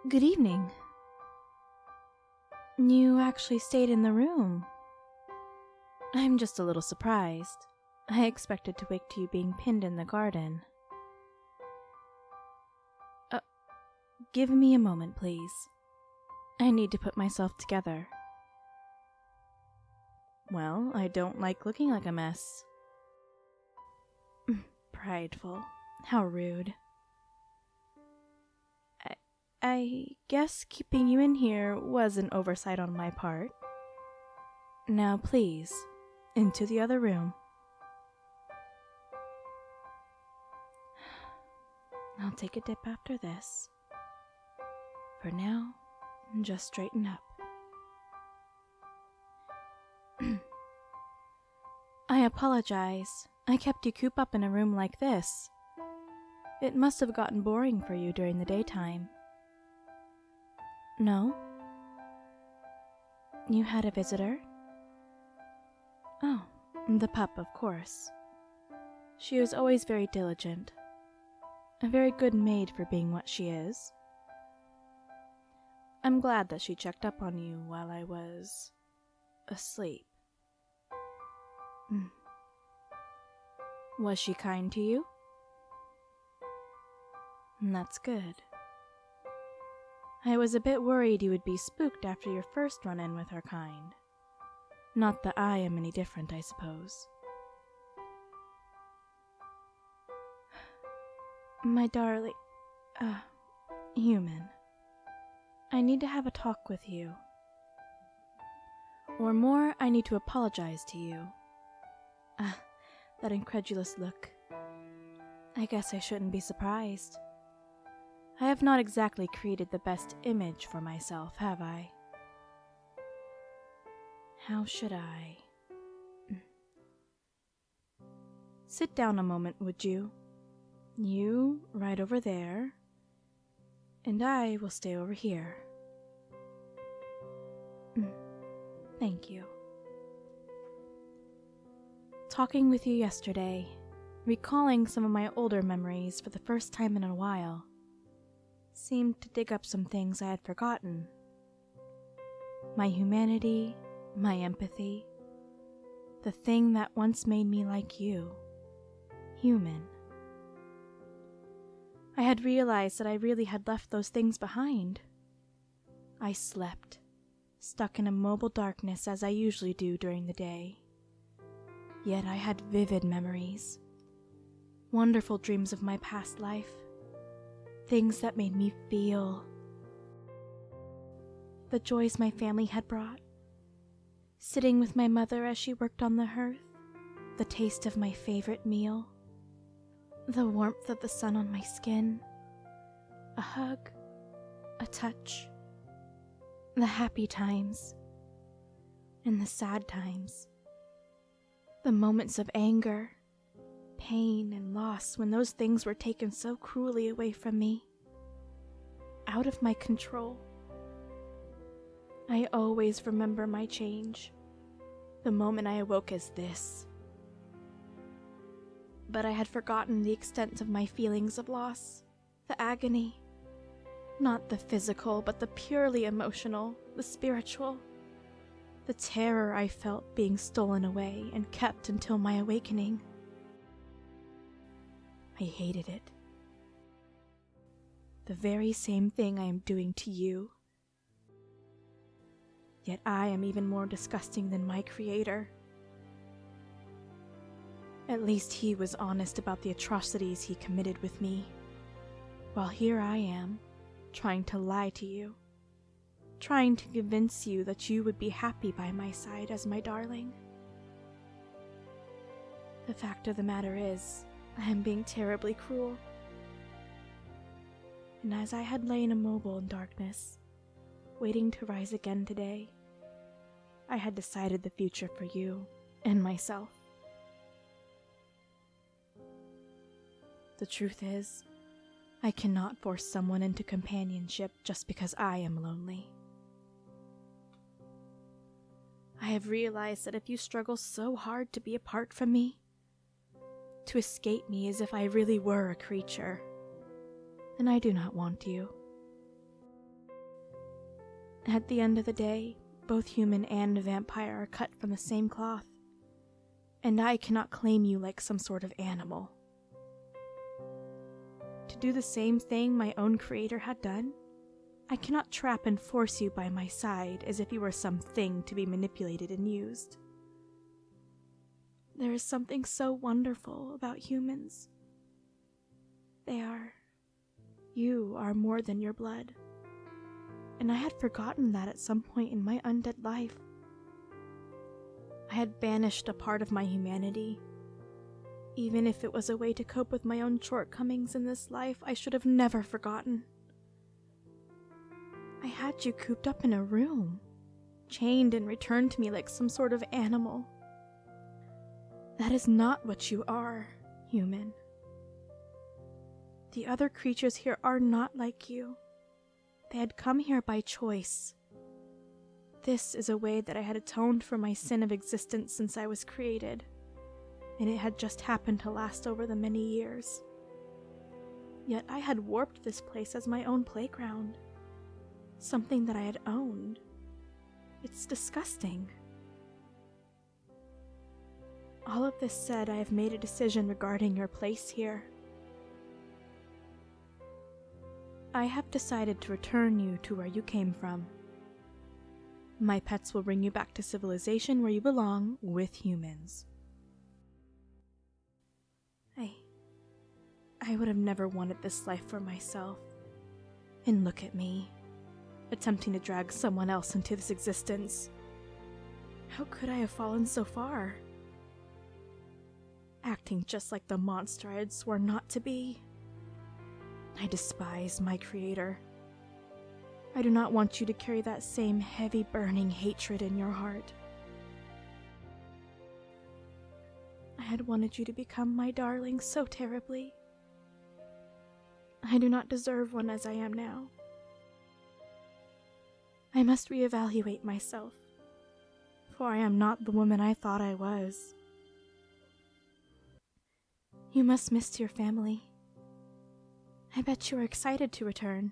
Good evening. You actually stayed in the room. I'm just a little surprised. I expected to wake to you being pinned in the garden. Give me a moment, please. I need to put myself together. Well, I don't like looking like a mess. Prideful. How rude. I guess keeping you in here was an oversight on my part. Now please, into the other room. I'll take a dip after this. For now, just straighten up. I apologize. I kept you cooped up in a room like this. It must have gotten boring for you during the daytime. No? You had a visitor? Oh, the pup, of course. She was always very diligent. A very good maid for being what she is. I'm glad that she checked up on you while I was asleep. Was she kind to you? That's good. I was a bit worried you would be spooked after your first run-in with her kind. Not that I am any different, I suppose. My darling, human, I need to have a talk with you. Or more, I need to apologize to you. That incredulous look. I guess I shouldn't be surprised. I have not exactly created the best image for myself, have I? How should I? Sit down a moment, would you? You right over there, and I will stay over here. Thank you. Talking with you yesterday, recalling some of my older memories for the first time in a while, seemed to dig up some things I had forgotten. My humanity, my empathy, the thing that once made me like you, human. I had realized that I really had left those things behind. I slept, stuck in immobile darkness as I usually do during the day. Yet I had vivid memories, wonderful dreams of my past life, things that made me feel. The joys my family had brought, sitting with my mother as she worked on the hearth, the taste of my favorite meal, the warmth of the sun on my skin, a hug, a touch, the happy times, and the sad times, the moments of anger, pain, and loss when those things were taken so cruelly away from me, out of my control. I always remember my change, the moment I awoke as this. But I had forgotten the extent of my feelings of loss, the agony. Not the physical, but the purely emotional, the spiritual. The terror I felt being stolen away and kept until my awakening. I hated it. The very same thing I am doing to you. Yet I am even more disgusting than my creator. At least he was honest about the atrocities he committed with me, while here I am, trying to lie to you, trying to convince you that you would be happy by my side as my darling. The fact of the matter is, I am being terribly cruel. And as I had lain immobile in darkness, waiting to rise again today, I had decided the future for you and myself. The truth is, I cannot force someone into companionship just because I am lonely. I have realized that if you struggle so hard to be apart from me, to escape me as if I really were a creature, then I do not want you. At the end of the day, both human and vampire are cut from the same cloth, and I cannot claim you like some sort of animal. To do the same thing my own creator had done, I cannot trap and force you by my side as if you were some thing to be manipulated and used. There is something so wonderful about humans. You are more than your blood. And I had forgotten that at some point in my undead life. I had banished a part of my humanity. Even if it was a way to cope with my own shortcomings in this life, I should have never forgotten. I had you cooped up in a room, chained and returned to me like some sort of animal. That is not what you are, human. The other creatures here are not like you. They had come here by choice. This is a way that I had atoned for my sin of existence since I was created, and it had just happened to last over the many years. Yet I had warped this place as my own playground, something that I had owned. It's disgusting. All of this said, I have made a decision regarding your place here. I have decided to return you to where you came from. My pets will bring you back to civilization where you belong with humans. I would have never wanted this life for myself. And look at me, attempting to drag someone else into this existence. How could I have fallen so far? Acting just like the monster I had sworn not to be. I despise my creator. I do not want you to carry that same heavy burning hatred in your heart. I had wanted you to become my darling so terribly. I do not deserve one as I am now. I must reevaluate myself, for I am not the woman I thought I was. You must miss your family. I bet you are excited to return.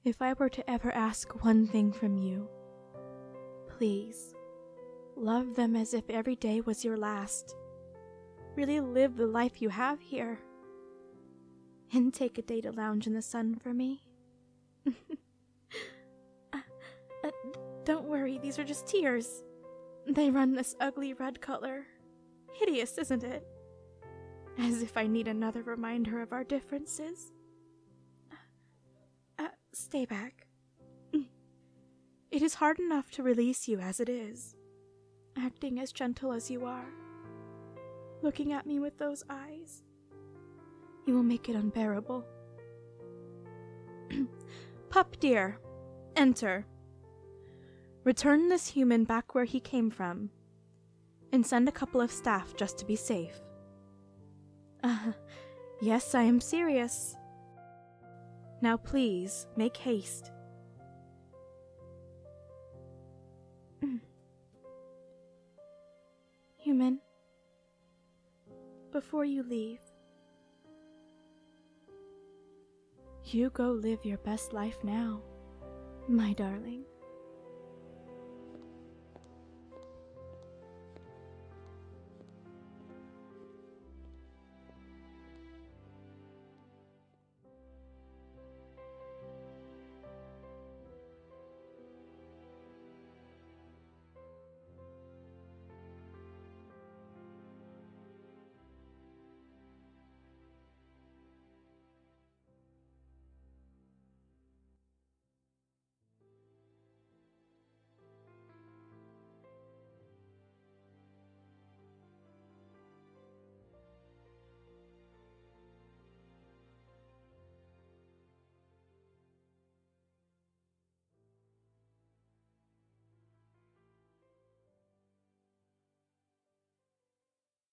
If I were to ever ask one thing from you, please, love them as if every day was your last. Really live the life you have here. And take a day to lounge in the sun for me. Don't worry, these are just tears. They run this ugly red color. Hideous, isn't it? As if I need another reminder of our differences. Stay back. It is hard enough to release you as it is, acting as gentle as you are. Looking at me with those eyes, you will make it unbearable. Pup dear, enter. Return this human back where he came from, and send a couple of staff just to be safe. Yes, I am serious. Now please, make haste. Human, before you leave, you go live your best life now, my darling.